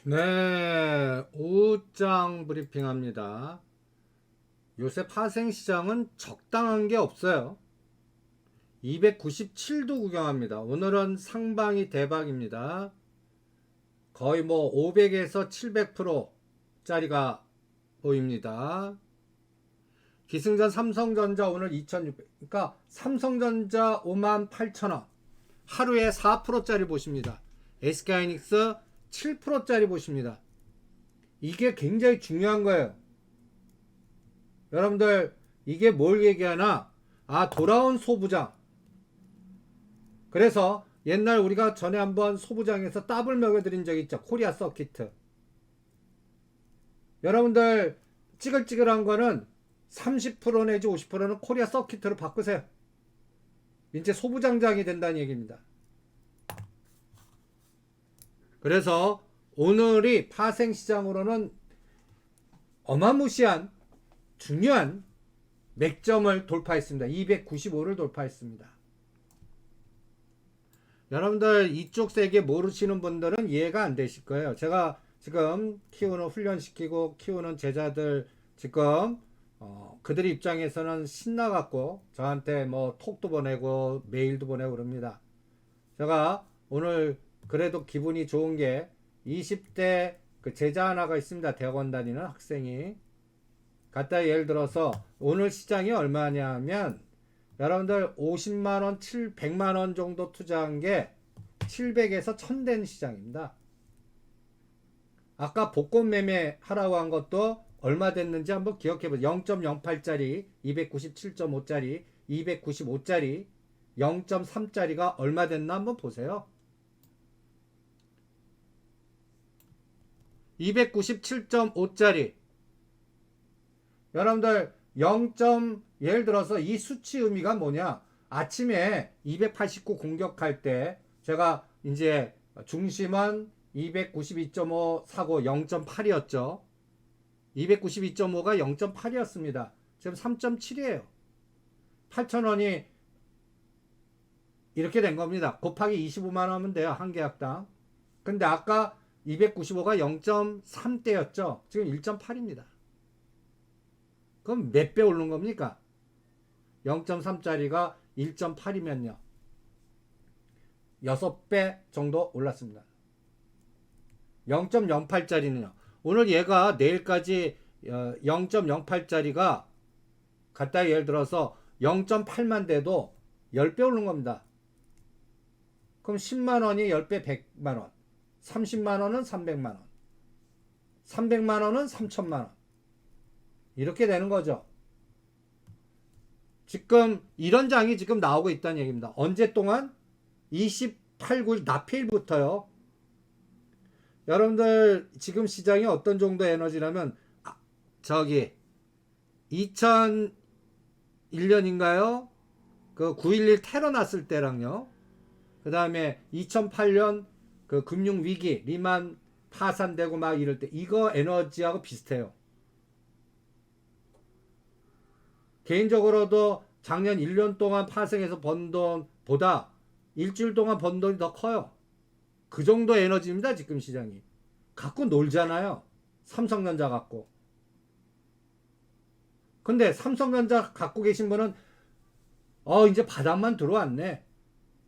네, 오후장 브리핑합니다. 요새 파생시장은 적당한 게 없어요. 297도 구경합니다. 오늘은 상방이 대박입니다. 거의 뭐 500에서 700%짜리가 보입니다. 기승전 삼성전자 오늘 2600, 그러니까 삼성전자 58,000원, 하루에 4%짜리 보십니다. SK하이닉스 7%짜리 보십니다. 이게 굉장히 중요한 거예요. 여러분들 이게 뭘 얘기하나? 돌아온 소부장. 그래서 옛날 우리가 전에 한번 소부장에서 더블 먹여드린 적 있죠. 코리아 서키트. 여러분들 찌글찌글한 거는 30% 내지 50%는 코리아 서키트로 바꾸세요. 이제 소부장장이 된다는 얘기입니다. 그래서 오늘이 파생시장으로는 어마무시한 중요한 맥점을 돌파했습니다. 295를 돌파했습니다. 여러분들 이쪽 세계 모르시는 분들은 이해가 안 되실 거예요. 제가 지금 훈련시키고 키우는 제자들 지금 그들 입장에서는 신나갖고 저한테 뭐 톡도 보내고 메일도 보내고 그럽니다. 제가 오늘 그래도 기분이 좋은 게 20대 그 제자 하나가 있습니다. 대학원 다니는 학생이 갖다 예를 들어서 오늘 시장이 얼마냐면 여러분들 50만원, 100만원 정도 투자한 게 700에서 1000 된 시장입니다. 아까 복권 매매 하라고 한 것도 얼마 됐는지 한번 기억해 보세요. 0.08짜리, 297.5짜리, 295짜리, 0.3짜리가 얼마 됐나 한번 보세요. 297.5짜리 여러분들 0. 예를 들어서 이 수치 의미가 뭐냐? 아침에 289 공격할 때 제가 이제 중심은 292.5 사고 0.8이었죠. 292.5가 0.8이었습니다. 지금 3.7이에요. 8,000원이 이렇게 된 겁니다. 곱하기 25만원 하면 돼요. 한 계약당. 근데 아까 295가 0.3대였죠. 지금 1.8입니다. 그럼 몇 배 오른 겁니까? 0.3짜리가 1.8이면요. 6배 정도 올랐습니다. 0.08짜리는요. 오늘 얘가 내일까지 0.08짜리가 갖다 예를 들어서 0.8만 돼도 10배 오른 겁니다. 그럼 10만원이 10배 100만원, 30만원은 300만원, 300만원은 3천만원. 이렇게 되는 거죠. 지금 이런 장이 지금 나오고 있다는 얘기입니다. 언제 동안? 28, 9일 납해일부터요. 여러분들 지금 시장이 어떤 정도 에너지라면 2001년인가요? 그 9.11 테러 났을 때랑요. 그 다음에 2008년 그 금융위기 리만 파산되고 막 이럴 때 이거 에너지하고 비슷해요. 개인적으로도 작년 1년 동안 파생해서 번 돈보다 일주일 동안 번 돈이 더 커요. 그 정도 에너지입니다. 지금 시장이. 갖고 놀잖아요. 삼성전자 갖고. 근데 삼성전자 갖고 계신 분은 이제 바닥만 들어왔네.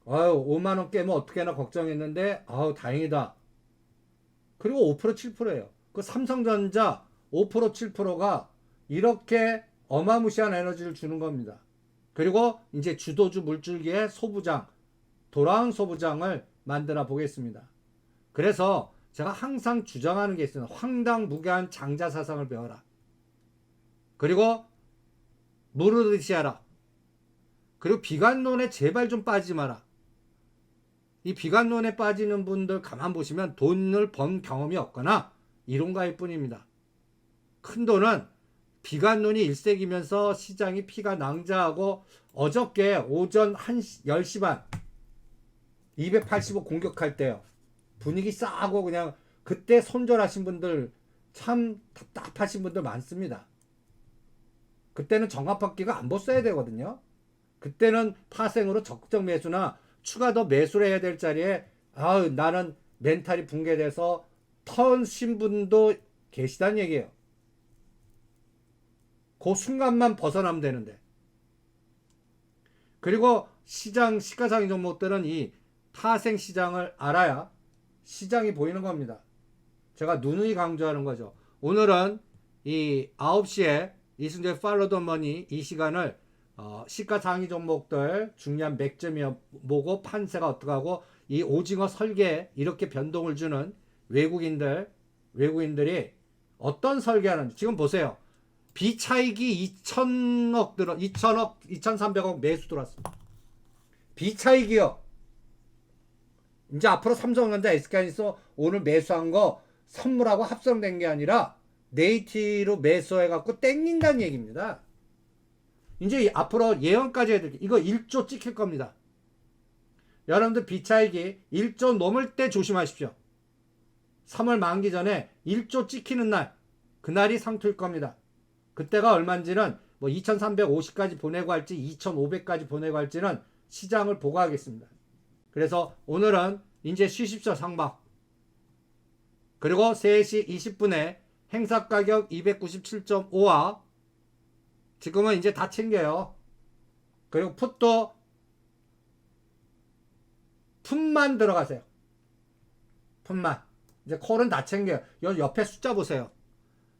5만원 깨면 어떻게나 걱정했는데 다행이다. 그리고 5% 7%예요. 그 삼성전자 5% 7%가 이렇게 어마무시한 에너지를 주는 겁니다. 그리고 이제 주도주 물줄기의 소부장, 돌아온 소부장을 만들어 보겠습니다. 그래서 제가 항상 주장하는 게 있어요. 황당무계한 장자사상을 배워라. 그리고 무르듯이 하라. 그리고 비관론에 제발 좀 빠지지 마라. 이 비관론에 빠지는 분들 가만 보시면 돈을 번 경험이 없거나 이론가일 뿐입니다. 큰 돈은 비관론이 일색이면서 시장이 피가 낭자하고 어저께 오전 10시 반 285 공격할 때요. 분위기 싸고 그냥 그때 손절하신 분들 참 답답하신 분들 많습니다. 그때는 정합합기가 안 벗어야 되거든요. 그때는 파생으로 적극적 매수나 추가 더 매수를 해야 될 자리에 나는 멘탈이 붕괴돼서 턴신 분도 계시단 얘기예요. 그 순간만 벗어나면 되는데. 그리고 시가상위 종목들은 이 타생 시장을 알아야 시장이 보이는 겁니다. 제가 누누이 강조하는 거죠. 오늘은 이 9시에 이승재 팔로우 더 머니 이 시간을 시가상위 종목들 중요한 맥점이 뭐고 판세가 어떡하고 이 오징어 설계 이렇게 변동을 주는 외국인들이 어떤 설계하는지 지금 보세요. 비차익이 2천억 2,300억 매수 들어왔습니다. 비차익이요. 이제 앞으로 삼성전자 SK하이닉스 오늘 매수한 거 선물하고 합성된 게 아니라 네이티로 매수해갖고 땡긴다는 얘기입니다. 이제 앞으로 예언까지 해드릴게요. 이거 1조 찍힐 겁니다. 여러분들 비차익이 1조 넘을 때 조심하십시오. 3월 만기 전에 1조 찍히는 날, 그날이 상투일 겁니다. 그때가 얼마인지는 뭐 2350까지 보내고 할지 2500까지 보내고 할지는 시장을 보고 하겠습니다. 그래서 오늘은 이제 쉬십시오. 상박. 그리고 3시 20분에 행사가격 297.5와 지금은 이제 다 챙겨요. 그리고 풋만 들어가세요. 풋만. 이제 콜은 다 챙겨요. 여기 옆에 숫자 보세요.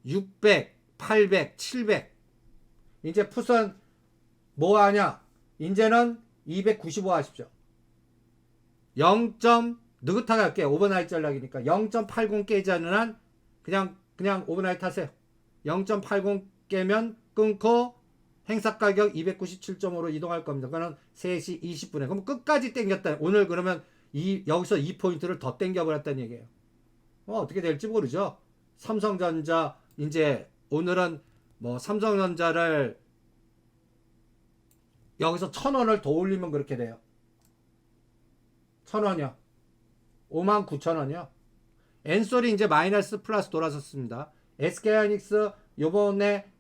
600, 800, 700. 이제 풋은 뭐 하냐? 이제는 295 하십시오. 0. 느긋하게 할게요. 오버나이트 전략이니까 0.80 깨지 않는 한 그냥 오버나이트 하세요. 0.80 깨면 끊고 행사 가격 297.5로 이동할 겁니다. 그거는 3시 20분에. 그럼 끝까지 땡겼다. 오늘 그러면 여기서 2포인트를 더 땡겨버렸다는 얘기예요. 어떻게 될지 모르죠. 삼성전자 이제 오늘은 뭐 삼성전자를 여기서 1,000원을 더 올리면 그렇게 돼요. 1,000원이요. 59,000원이요. 엔솔이 이제 마이너스 플러스 돌아섰습니다. SK하이닉스 요번에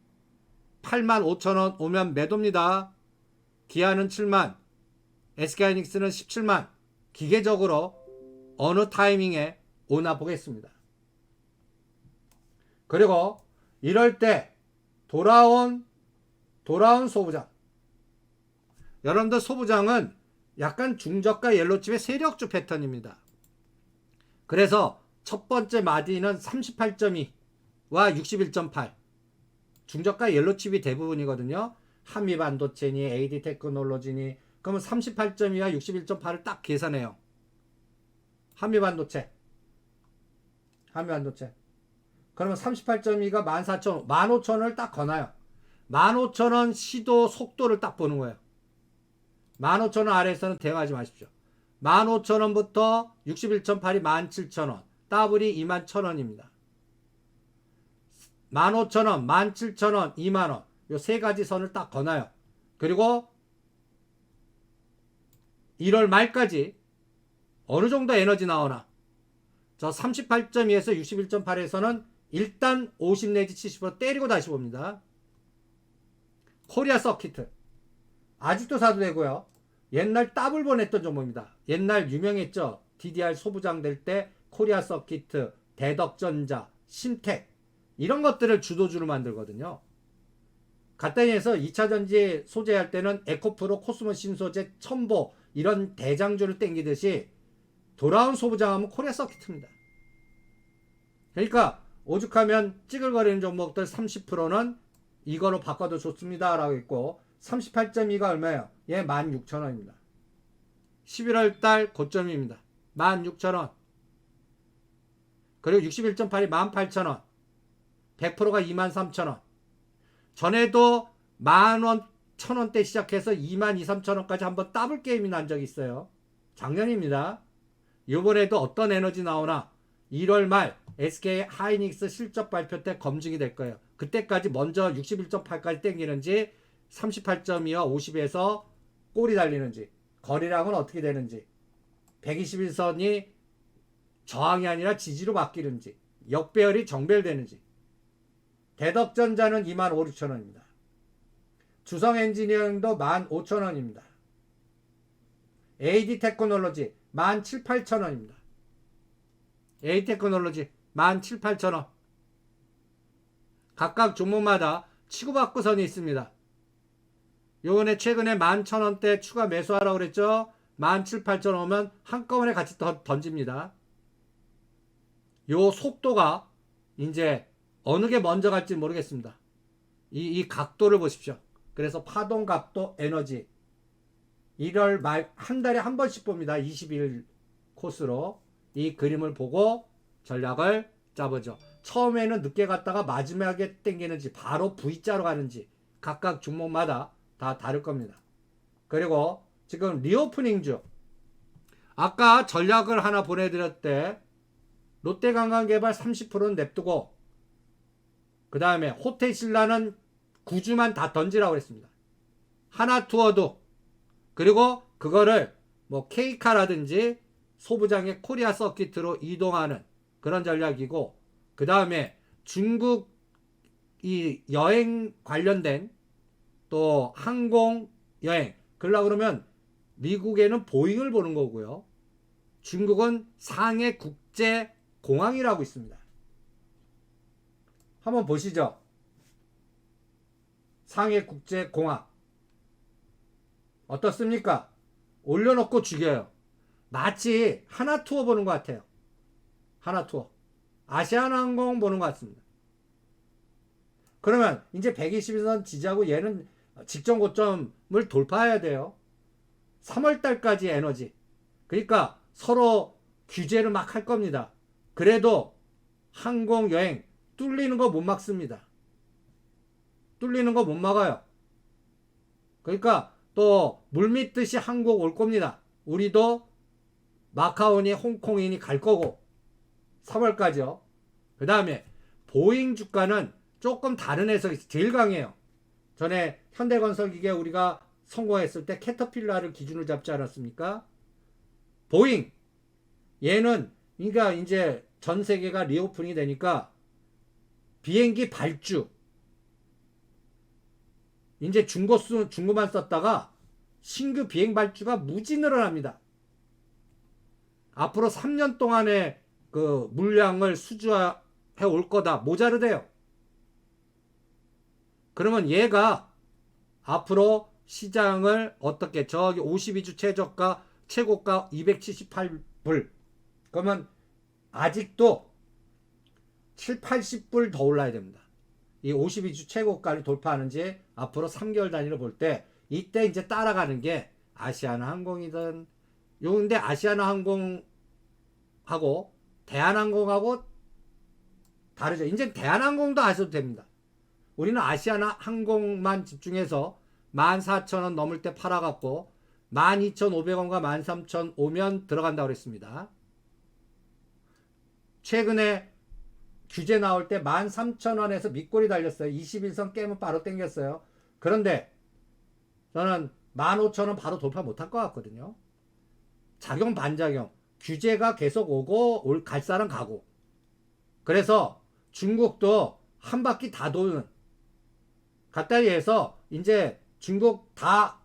85,000원 오면 매도입니다. 기아는 7만, SK하이닉스는 17만. 기계적으로 어느 타이밍에 오나 보겠습니다. 그리고 이럴 때 돌아온 소부장. 여러분들 소부장은 약간 중저가 옐로칩의 세력주 패턴입니다. 그래서 첫 번째 마디는 38.2와 61.8. 중저가 옐로칩이 대부분이거든요. 한미반도체니 AD테크놀로지니 그러면 38.2와 61.8을 딱 계산해요. 한미반도체. 그러면 38.2가 14,000원, 15,000원을 딱 거나요. 15,000원 시도 속도를 딱 보는 거예요. 15,000원 아래에서는 대응하지 마십시오. 15,000원부터 61.8이 17,000원, 더블이 21,000원입니다. 15,000원, 17,000원, 2만원 요 세 가지 선을 딱 거나요. 그리고 1월 말까지 어느 정도 에너지 나오나 저 38.2에서 61.8에서는 일단 50 내지 70% 때리고 다시 봅니다. 코리아 서키트 아직도 사도 되고요. 옛날 더블 보냈던 종목입니다. 옛날 유명했죠. DDR 소부장 될 때 코리아 서키트, 대덕전자, 신텍 이런 것들을 주도주로 만들거든요. 간단히해서 2차전지 소재할 때는 에코프로, 코스모 신소재, 첨보 이런 대장주를 땡기듯이 돌아온 소부장하면 코리아 서키트입니다. 그러니까 오죽하면 찌글거리는 종목들 30%는 이거로 바꿔도 좋습니다 라고 있고 38.2가 얼마예요? 얘 16,000원입니다. 11월달 고점입니다. 16,000원. 그리고 61.8이 18,000원. 100%가 23,000원. 전에도 10,000원, 1,000원대 시작해서 22,000~23,000원까지 한번 더블 게임이 난 적이 있어요. 작년입니다. 이번에도 어떤 에너지 나오나 1월 말 SK하이닉스 실적 발표 때 검증이 될 거예요. 그때까지 먼저 61.8까지 땡기는지 38.2와 50에서 꼬리 달리는지 거리량은 어떻게 되는지 121선이 저항이 아니라 지지로 바뀌는지 역배열이 정배열되는지 대덕전자는 25,000~26,000원입니다. 주성 엔지니어링도 15,000원입니다. AD 테크놀로지 17,000~18,000원입니다. AD 테크놀로지 17,000~18,000원. 각각 종목마다 치고받고 선이 있습니다. 요번에 최근에 11,000원대 추가 매수하라고 그랬죠. 17,000~18,000원 오면 한꺼번에 같이 던집니다. 요 속도가 이제 어느 게 먼저 갈지 모르겠습니다. 이 각도를 보십시오. 그래서 파동 각도 에너지 1월 말 한 달에 한 번씩 봅니다. 20일 코스로 이 그림을 보고 전략을 짜보죠. 처음에는 늦게 갔다가 마지막에 땡기는지 바로 V자로 가는지 각각 종목마다 다 다를 겁니다. 그리고 지금 리오프닝주 아까 전략을 하나 보내드렸을 롯데관광개발 30%는 냅두고 그 다음에 호텔신라는 9주만 다 던지라고 했습니다. 하나투어도 그리고 그거를 뭐 케이카라든지 소부장의 코리아 서킷으로 이동하는 그런 전략이고 그 다음에 중국 이 여행 관련된 또 항공 여행 그러려고 그러면 미국에는 보잉을 보는 거고요. 중국은 상해 국제 공항이라고 있습니다. 한번 보시죠. 상해 국제 공항 어떻습니까? 올려놓고 죽여요. 마치 하나투어 보는 것 같아요. 하나투어. 아시아나항공 보는 것 같습니다. 그러면 이제 120선 지지하고 얘는 직전 고점을 돌파해야 돼요. 3월달까지 에너지. 그러니까 서로 규제를 막 할 겁니다. 그래도 항공여행 뚫리는 거 못 막습니다. 뚫리는 거 못 막아요. 그러니까 또 물밀듯이 한국 올 겁니다. 우리도 마카오니 홍콩인이 갈 거고 3월까지요. 그 다음에 보잉 주가는 조금 다른 해석이 제일 강해요. 전에 현대건설기계 우리가 성공했을 때 캐터필라를 기준으로 잡지 않았습니까? 보잉 얘는 그러니까 이제 전 세계가 리오픈이 되니까 비행기 발주 이제 중고만 썼다가 신규 비행 발주가 무지 늘어납니다. 앞으로 3년 동안의 그 물량을 수주해 올 거다. 모자르대요. 그러면 얘가 앞으로 시장을 어떻게 저기 52주 최고가 278불 그러면 아직도 7, 80불 더 올라야 됩니다. 이 52주 최고가를 돌파하는지 앞으로 3개월 단위로 볼 때 이때 이제 따라가는 게 아시아나항공이든 요런데 아시아나항공하고 대한항공하고 다르죠. 이제 대한항공도 아셔도 됩니다. 우리는 아시아나항공만 집중해서 14,000원 넘을 때 팔아갖고 12,500원과 13,000원 오면 들어간다고 그랬습니다. 최근에 규제 나올 때 13,000원에서 밑골이 달렸어요. 21선 깨면 바로 땡겼어요. 그런데 저는 15,000원 바로 돌파 못할 것 같거든요. 작용 반작용. 규제가 계속 오고 갈 사람 가고. 그래서 중국도 한 바퀴 다 도는 갔다리 해서 이제 중국 다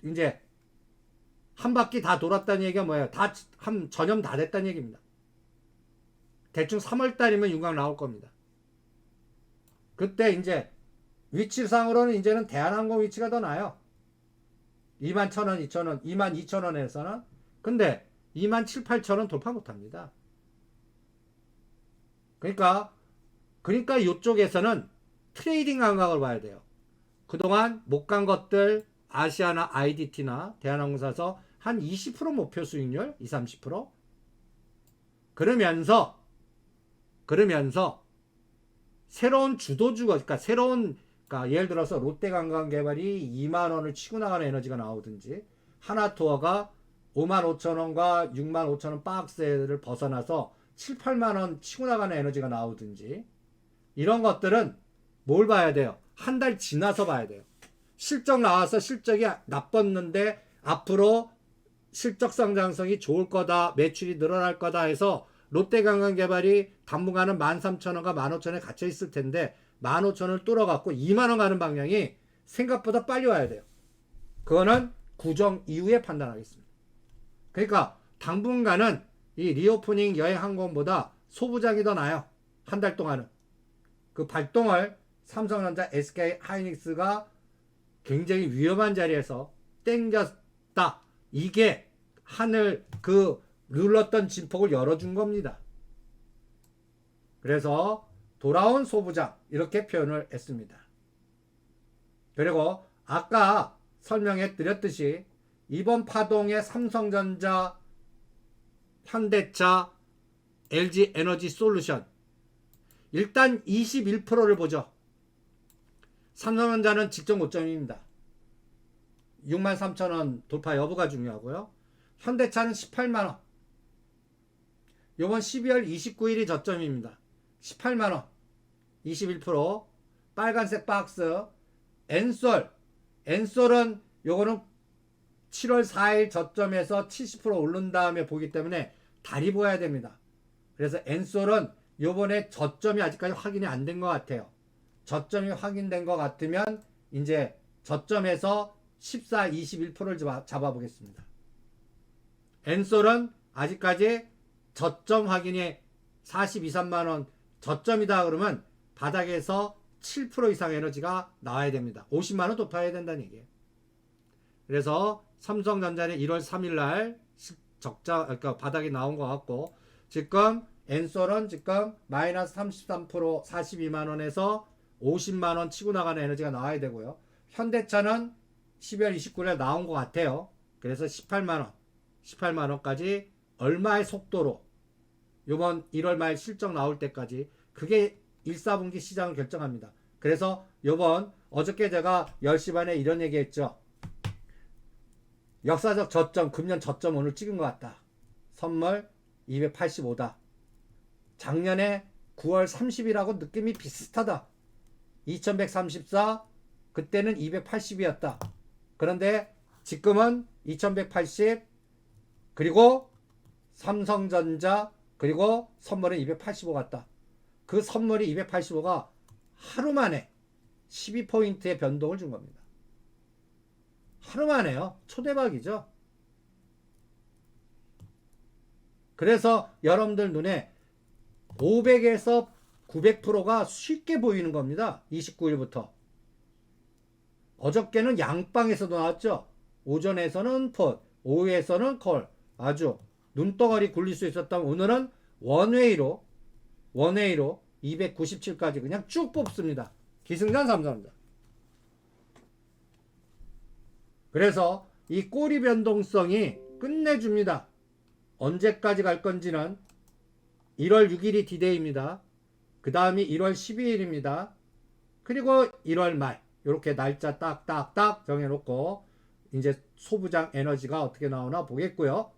이제 한 바퀴 다 돌았다는 얘기가 뭐예요? 다 전염 다 됐다는 얘기입니다. 대충 3월달이면 윤곽 나올 겁니다. 그때 이제 위치상으로는 이제는 대한항공 위치가 더 나아요. 21,000원, 2,000원, 22,000원에서는. 근데 27,000~8,000원 돌파 못합니다. 그러니까 이쪽에서는 트레이딩 감각을 봐야 돼요. 그동안 못 간 것들 아시아나 IDT나 대한항공사서 한 20% 목표 수익률 20~30% 그러면서 새로운 주도주가 그러니까 예를 들어서 롯데관광개발이 2만원을 치고 나가는 에너지가 나오든지 하나투어가 55,000원과 65,000원 박스를 벗어나서 7, 8만원 치고 나가는 에너지가 나오든지 이런 것들은 뭘 봐야 돼요? 한 달 지나서 봐야 돼요. 실적 나와서 실적이 나빴는데 앞으로 실적 성장성이 좋을 거다, 매출이 늘어날 거다 해서 롯데관광개발이 당분간은 13,000원과 15,000원에 갇혀 있을 텐데 15,000원을 뚫어갖고 2만원 가는 방향이 생각보다 빨리 와야 돼요. 그거는 구정 이후에 판단하겠습니다. 그러니까 당분간은 이 리오프닝 여행 항공보다 소부장이 더 나아요. 한 달 동안은. 그 발동을 삼성전자, SK 하이닉스가 굉장히 위험한 자리에서 땡겼다. 이게 하늘 그 눌렀던 진폭을 열어준 겁니다. 그래서 돌아온 소부장 이렇게 표현을 했습니다. 그리고 아까 설명해 드렸듯이 이번 파동의 삼성전자, 현대차, LG 에너지 솔루션 일단 21%를 보죠. 삼성전자는 직전 고점입니다. 63,000원 돌파 여부가 중요하고요. 현대차는 18만원. 요번 12월 29일이 저점입니다. 18만원. 21%. 빨간색 박스. 엔솔은 요거는 7월 4일 저점에서 70% 오른 다음에 보기 때문에 다리 보여야 됩니다. 그래서 엔솔은 요번에 저점이 아직까지 확인이 안 된 것 같아요. 저점이 확인된 것 같으면 이제 저점에서 14, 21%를 잡아보겠습니다. 엔솔은 아직까지 저점 확인이 42, 3만원 저점이다 그러면 바닥에서 7% 이상 에너지가 나와야 됩니다. 50만원 돌파해야 된다는 얘기예요. 그래서 삼성전자는 1월 3일날 적자, 그러니까 바닥이 나온 것 같고, 지금 엔솔은 지금 마이너스 33% 42만원에서 50만원 치고 나가는 에너지가 나와야 되고요. 현대차는 12월 29일에 나온 것 같아요. 그래서 18만원까지 얼마의 속도로 이번 1월 말 실적 나올 때까지 그게 1, 4분기 시장을 결정합니다. 그래서 요번 어저께 제가 10시 반에 이런 얘기 했죠. 역사적 저점, 금년 저점 오늘 찍은 것 같다. 선물 285다. 작년에 9월 30일하고 느낌이 비슷하다. 2134, 그때는 280이었다. 그런데 지금은 2180, 그리고 삼성전자, 그리고 선물은 285 같다. 그 선물이 285가 하루 만에 12포인트의 변동을 준 겁니다. 하루 만에요. 초대박이죠. 그래서 여러분들 눈에 500에서 900%가 쉽게 보이는 겁니다. 29일부터. 어저께는 양방에서도 나왔죠. 오전에서는 풋, 오후에서는 콜. 아주 눈덩어리 굴릴 수 있었다면 오늘은 원웨이로 297까지 그냥 쭉 뽑습니다. 기승전 삼성전자. 그래서 이 꼬리 변동성이 끝내줍니다. 언제까지 갈 건지는 1월 6일이 디데이입니다. 그 다음이 1월 12일입니다. 그리고 1월 말 이렇게 날짜 딱딱딱 정해놓고 이제 소부장 에너지가 어떻게 나오나 보겠고요.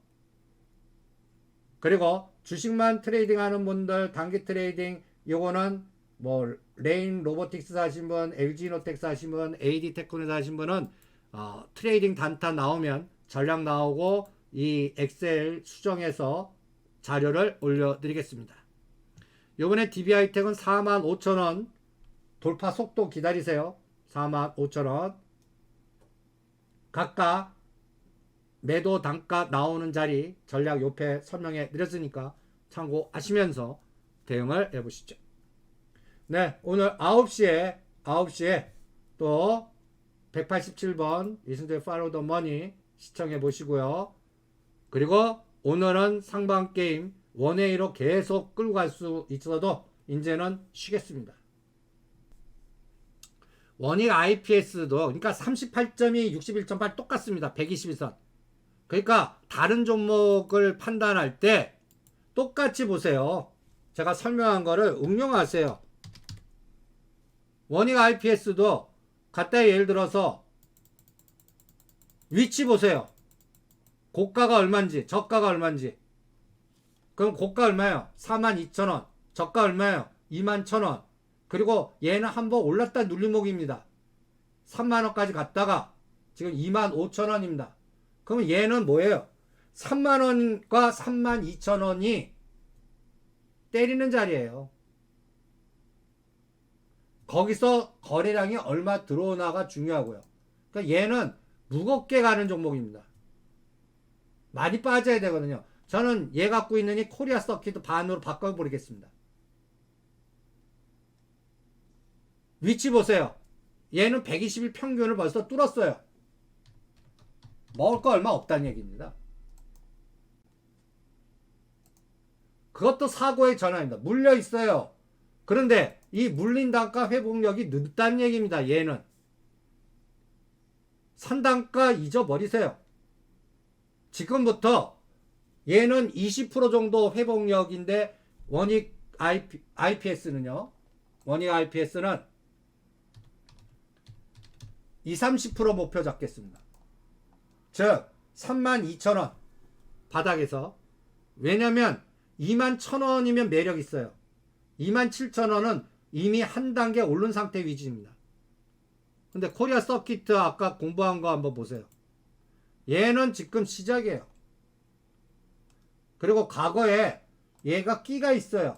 그리고 주식만 트레이딩 하는 분들, 단기 트레이딩, 요거는 뭐 레인 로보틱스 하신 분, LG노텍스 하신 분, AD테크노 하신 분은 트레이딩 단타 나오면 전략 나오고 이 엑셀 수정해서 자료를 올려드리겠습니다. 요번에 DB하이텍은 45,000원 돌파 속도 기다리세요. 45,000원. 각각 매도 단가 나오는 자리 전략 옆에 설명해 드렸으니까 참고하시면서 대응을 해보시죠. 네, 오늘 9시에 또 187번 Listen to Follow the Money 시청해 보시고요. 그리고 오늘은 상반게임 원웨이로 계속 끌고 갈 수 있어도 이제는 쉬겠습니다. 원익 IPS도 그러니까 38.2, 61.8 똑같습니다. 121선. 그러니까 다른 종목을 판단할 때 똑같이 보세요. 제가 설명한 거를 응용하세요. 원익 IPS도 갖다 예를 들어서 위치 보세요. 고가가 얼마인지 저가가 얼마인지. 그럼 고가 얼마예요? 42,000원. 저가 얼마예요? 21,000원. 그리고 얘는 한번 올랐다 눌림목입니다. 3만원까지 갔다가 지금 25,000원입니다. 그럼 얘는 뭐예요? 3만원과 32,000원이 때리는 자리예요. 거기서 거래량이 얼마 들어오나가 중요하고요. 그러니까 얘는 무겁게 가는 종목입니다. 많이 빠져야 되거든요. 저는 얘 갖고 있는 이 코리아 서킷 반으로 바꿔버리겠습니다. 위치 보세요. 얘는 120일 평균을 벌써 뚫었어요. 먹을 거 얼마 없다는 얘기입니다. 그것도 사고의 전환입니다. 물려 있어요. 그런데 이 물린 단가 회복력이 늦다는 얘기입니다. 얘는 산 단가 잊어버리세요. 지금부터 얘는 20% 정도 회복력인데 원익 IPS는요. 원익 IPS는 20-30% 목표 잡겠습니다. 즉 32,000원 바닥에서. 왜냐면 21,000원이면 매력 있어요. 27,000원은 이미 한 단계 오른 상태 위치입니다. 근데 코리아 서킷 아까 공부한 거 한번 보세요. 얘는 지금 시작이에요. 그리고 과거에 얘가 끼가 있어요.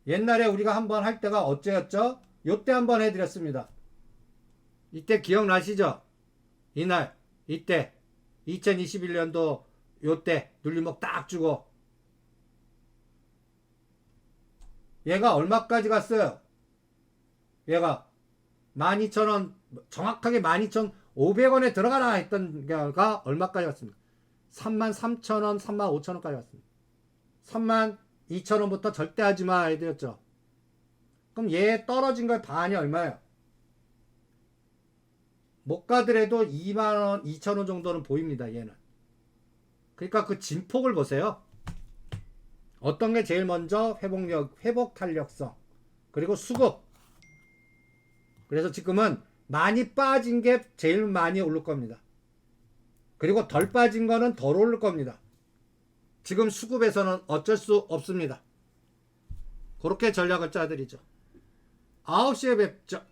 옛날에 우리가 한번 할 때가 어째였죠? 요때 한번 해드렸습니다. 이때 기억나시죠? 이날 이때 2021년도 요때 눌림목 딱 주고 얘가 얼마까지 갔어요? 얘가 12,000원, 정확하게 12,500원에 들어가라 했던 게가 얼마까지 갔습니까? 33,000원, 35,000원까지 갔습니다. 32,000원부터 절대 하지마 해드렸죠. 그럼 얘 떨어진 거의 반이 얼마예요? 못 가더라도 2만원, 2,000원 정도는 보입니다. 얘는. 그러니까 그 진폭을 보세요. 어떤 게 제일 먼저 회복력, 회복 탄력성, 그리고 수급. 그래서 지금은 많이 빠진 게 제일 많이 오를 겁니다. 그리고 덜 빠진 거는 덜 오를 겁니다. 지금 수급에서는 어쩔 수 없습니다. 그렇게 전략을 짜드리죠. 9시에 뵙죠.